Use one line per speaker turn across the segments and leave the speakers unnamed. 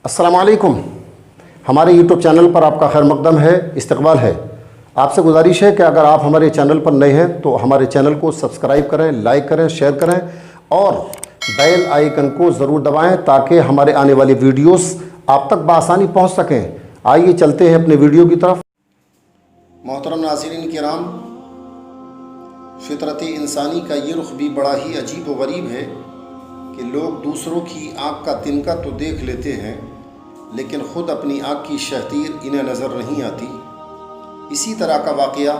अस्सलाम वालेकुम। हमारे यूट्यूब चैनल पर आपका खैर मकदम है, इस्तकबाल है। आपसे गुजारिश है कि अगर आप हमारे चैनल पर नए हैं तो हमारे चैनल को सब्सक्राइब करें, लाइक करें, शेयर करें और बेल आइकन को ज़रूर दबाएं ताकि हमारे आने वाली वीडियोस आप तक बआसानी पहुंच सकें। आइए चलते हैं अपने वीडियो की तरफ। मोहतरम नाज़रीन किराम, फितरत इंसानी का ये रुख भी बड़ा ही अजीब व गरीब है कि लोग दूसरों की आँख का तिनका तो देख लेते हैं लेकिन ख़ुद अपनी आँख की शहतीर इन्हें नज़र नहीं आती। इसी तरह का वाक़या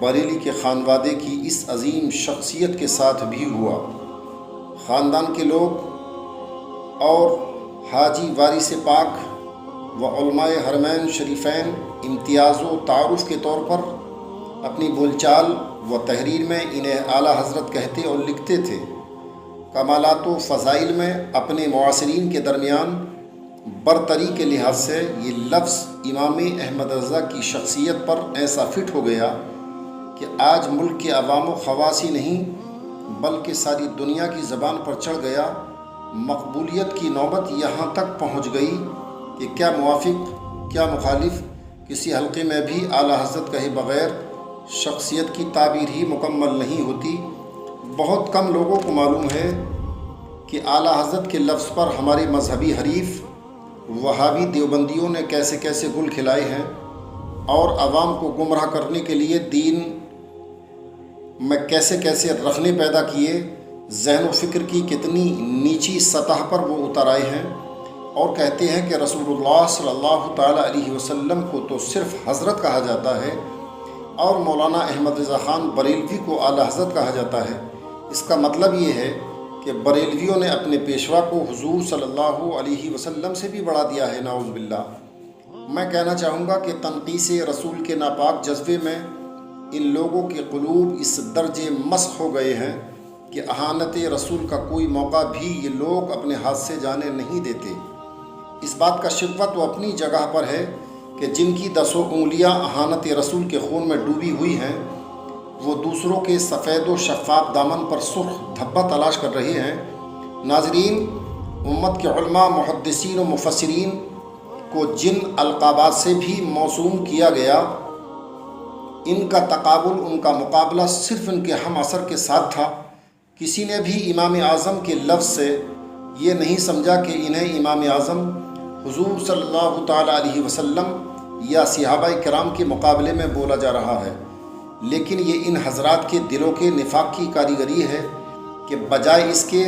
बरेली के खानवादे की इस अजीम शख्सियत के साथ भी हुआ। ख़ानदान के लोग और हाजी वारिस पाक व उलमाए हरमैन शरीफ़ैन इम्तियाज़ व तारुफ़ के तौर पर अपनी बोलचाल व तहरीर में इन्हें आला हज़रत कहते और लिखते थे। कमालात व फ़ज़ाइल में अपने मुआसिरीन के दरमियान बरतरी के लिहाज से ये लफ्ज़ इमाम अहमद रज़ा की शख्सियत पर ऐसा फ़िट हो गया कि आज मुल्क के अवाम व ख़वास ही नहीं बल्कि सारी दुनिया की ज़बान पर चढ़ गया। मकबूलियत की नौबत यहाँ तक पहुँच गई कि क्या मुवाफ़िक़ क्या मुखालिफ किसी हल्के में भी आला हज़रत कहे बग़ैर शख्सियत की ताबीर ही मुकम्मल नहीं होती। बहुत कम लोगों को मालूम है कि आला हज़रत के लफ्ज़ पर हमारे मजहबी हरीफ वहाबी देवबंदियों ने कैसे कैसे गुल खिलाए हैं और आवाम को गुमराह करने के लिए दीन में कैसे कैसे रखने पैदा किए, ज़हन व फ़िक्र की कितनी नीची सतह पर वो उतर आए हैं। और कहते हैं कि रसूलुल्लाह सल्लल्लाहु ताला अलैहि वसल्लम को तो सिर्फ़ हज़रत कहा जाता है और मौलाना अहमद रज़ा ख़ान बरेलवी को आला हज़रत कहा जाता है। इसका मतलब ये है कि बरेलवियों ने अपने पेशवा को हुज़ूर सल्लल्लाहु अलैहि वसल्लम से भी बढ़ा दिया है, नाउज़ बिल्लाह। मैं कहना चाहूँगा कि तनक़ीस रसूल के नापाक जज्बे में इन लोगों के क़ुलूब इस दर्जे मस्ख़ हो गए हैं कि अहानत रसूल का कोई मौका भी ये लोग अपने हाथ से जाने नहीं देते। इस बात का शिकवा तो अपनी जगह पर है कि जिनकी 10 उंगलियाँ अहानत रसूल के खून में डूबी हुई हैं वो दूसरों के सफ़ेद व शफ़ाफ़ दामन पर सुर्ख धब्बा तलाश कर रहे हैं। नाज़रीन, उम्मत के उलमा, मुहद्दिसीन व मुफस्सिरीन को जिन अलक़ाबात से भी मौसूम किया गया, इनका तक़ाबुल, उनका मुकाबला सिर्फ़ इनके हम असर के साथ था। किसी ने भी इमाम आज़म के लफ्ज़ से ये नहीं समझा कि इन्हें इमाम आज़म हुज़ूर सल्लल्लाहु ताला अलैहि वसल्लम या सहाबाए किराम के मुकाबले में बोला जा रहा है। लेकिन ये इन हज़रात के दिलों के निफाक की कारीगरी है कि बजाय इसके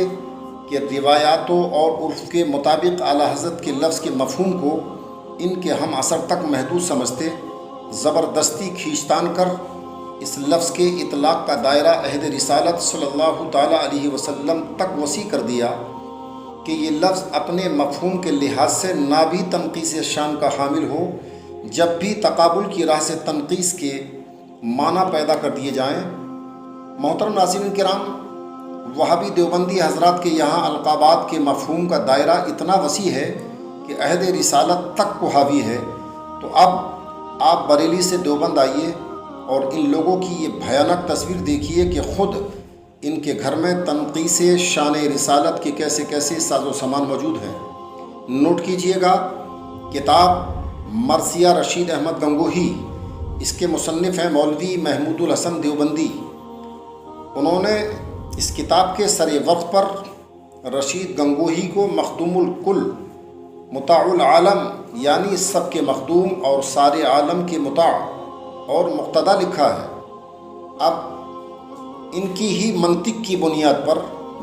कि रिवायातों और उर्फ़ के मुताबिक आला हज़रत के लफ्ज़ के मफ़हूम को इनके हम असर तक महदूद समझते, ज़बरदस्ती खींचतान कर इस लफ्ज़ के इतलाक़ का दायरा अहद रिसालत सल्लल्लाहु ताला अलैहि वसल्लम तक वसी कर दिया कि ये लफ्ज़ अपने मफ़हूम के लिहाज से ना भी तनक़ीस शान का हामिल हो। जब भी तक़ाबुल की राह से तनक़ीस के माना पैदा कर दिए जाएँ। मोहतरम नाज़रीन किराम, वहाबी देवबंदी हज़रात के यहाँ अलक़ाबात के मफ़हूम का दायरा इतना वसी है कि अहद रिसालत तक को हावी है। तो अब आप बरेली से देवबंद आइए और इन लोगों की ये भयानक तस्वीर देखिए कि ख़ुद इनके घर में तनक़ीस शान रिसालत के कैसे कैसे साजो सामान मौजूद हैं। नोट कीजिएगा, किताब मरसिया रशीद अहमद गंगोही, इसके मुसन्निफ़ हैं मौलवी महमूदुल हसन देवबंदी। उन्होंने इस किताब के सरे वक्त पर रशीद गंगोही को मखदूमुल कुल मुताउल आलम यानी सब के मखदूम और सारे आलम के मुता और मुक्तदा लिखा है। अब इनकी ही मंतिक की बुनियाद पर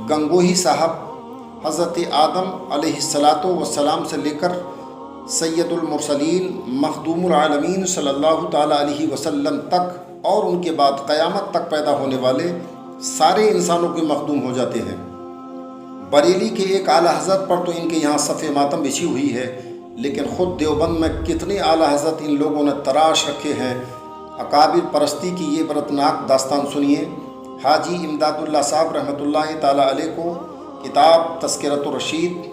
गंगोही साहब हज़रत आदम अलैहिस्सलातो वस्सलाम से लेकर सैयदुल मुरसलीन मखदूमुल आलमीन सल्लल्लाहु ताला अलैहि वसल्लम तक और उनके बाद क़यामत तक पैदा होने वाले सारे इंसानों के मखदूम हो जाते हैं। बरेली के एक आला हज़रत पर तो इनके यहाँ सफ़े मातम बिछी हुई है, लेकिन ख़ुद देवबंद में कितने आला हज़रत इन लोगों ने तराश रखे हैं। अकाबिर परस्ती की ये बरतनाक दास्तान सुनिए। हाजी इमदादुल्लाह साहब रहमतुल्लाहि ताला अलैह को किताब तज़किरतुर रशीद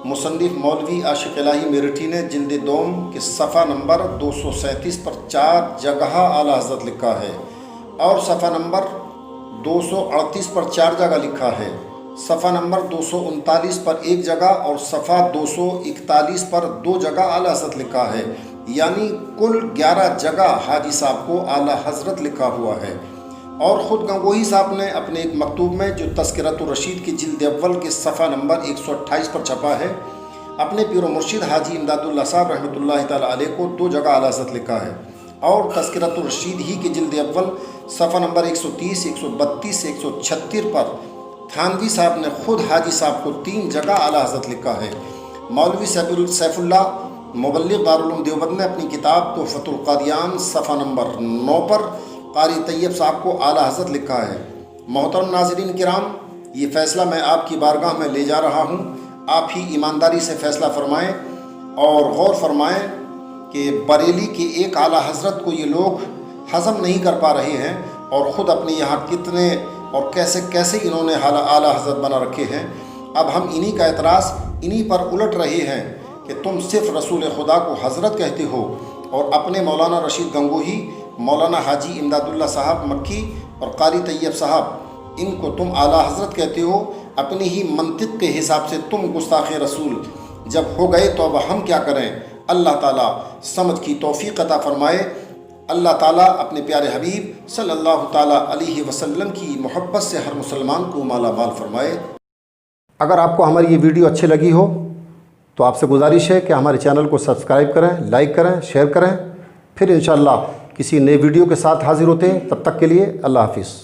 मुसन्निफ़ मौलवी आशिक़ इलाही मेरठी ने जिल्द दोम के सफ़ा नंबर 237 पर 4 जगह आला हज़रत लिखा है और सफ़ा नंबर 238 पर 4 जगह लिखा है। صفحہ نمبر 239 پر ایک جگہ اور صفحہ 241 پر 2 جگہ اعلیٰ حضرت لکھا ہے، یعنی کل 11 جگہ حاجی صاحب کو اعلیٰ حضرت لکھا ہوا ہے۔ اور خود گنگوہی صاحب نے اپنے ایک مکتوب میں جو تذکرۃ الرشید کی جلد اول کے صفحہ نمبر 128 پر چھپا ہے، اپنے پیر و مرشد حاجی امداد اللہ صاحب رحمۃ اللہ تعالیٰ علیہ کو 2 جگہ اعلیٰ حضرت لکھا ہے۔ اور تذکرۃ الرشید ہی کی جلد اول صفحہ نمبر 130، 132، 136 پر تھانوی صاحب نے خود حاجی صاحب کو 3 جگہ اعلیٰ حضرت لکھا ہے۔ مولوی سیف اللہ مبلغ دارالعلوم دیوبند نے اپنی کتاب تحفۃ القادیان صفحہ نمبر 9 پر قاری طیب صاحب کو اعلیٰ حضرت لکھا ہے۔ محترم ناظرین کرام، یہ فیصلہ میں آپ کی بارگاہ میں لے جا رہا ہوں، آپ ہی ایمانداری سے فیصلہ فرمائیں اور غور فرمائیں کہ بریلی کے ایک اعلیٰ حضرت کو یہ لوگ ہضم نہیں کر پا رہے ہیں، اور خود اپنے یہاں کتنے اور کیسے انہوں نے اعلیٰ حضرت بنا رکھے ہیں۔ اب ہم انہی کا اعتراض انہی پر الٹ رہے ہیں کہ تم صرف رسول خدا کو حضرت کہتے ہو، اور اپنے مولانا رشید گنگوہی، مولانا حاجی امداد اللہ صاحب مکی اور قاری طیب صاحب، ان کو تم اعلیٰ حضرت کہتے ہو۔ اپنی ہی منطق کے حساب سے تم گستاخ رسول جب ہو گئے تو اب ہم کیا کریں؟ اللہ تعالیٰ سمجھ کی توفیق عطا فرمائے۔ اللہ تعالیٰ اپنے پیارے حبیب صلی اللہ تعالیٰ علیہ وسلم کی محبت سے ہر مسلمان کو مالا مال فرمائے۔ اگر آپ کو ہماری یہ ویڈیو اچھی لگی ہو تو آپ سے گزارش ہے کہ ہمارے چینل کو سبسکرائب کریں، لائک کریں، شیئر کریں۔ پھر انشاءاللہ کسی نئے ویڈیو کے ساتھ حاضر ہوتے ہیں، تب تک کے لیے اللہ حافظ۔